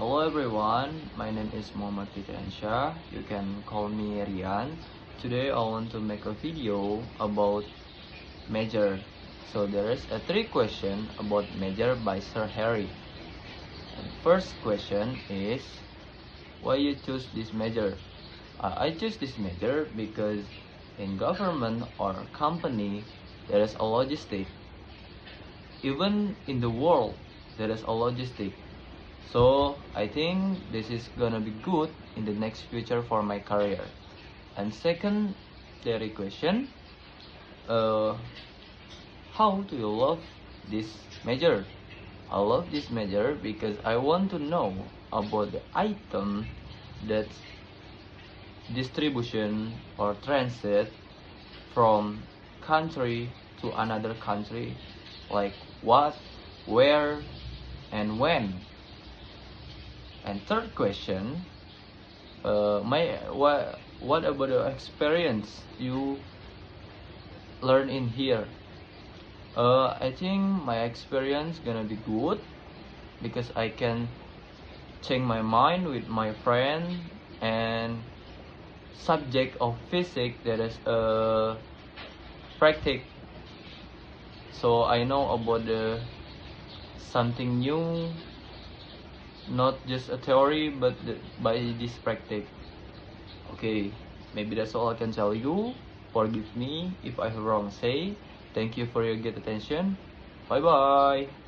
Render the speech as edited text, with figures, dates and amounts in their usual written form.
Hello everyone, my name is Muhammad Fitriansyah. You can call me Rian. Today I want to make a video about major. So there is a 3 question about major by Sir Harry. And first question is, why you choose this major? I choose this major because in government or company there is a logistic. Even in the world there is a logistic. So I think this is gonna be good in the next future for my career. And second, the question, how do you love this major? I love this major because I want to know about the item that distribution or transit from country to another country, like what, where, and when. And third question, what about the experience you learn in here? I think my experience gonna be good because I can change my mind with my friend, and subject of physics that is practice. So I know about the something new, not just a theory but by this practice. Okay, maybe that's all I can tell you. Forgive me if I have wrong say. Thank you for your good attention. Bye bye.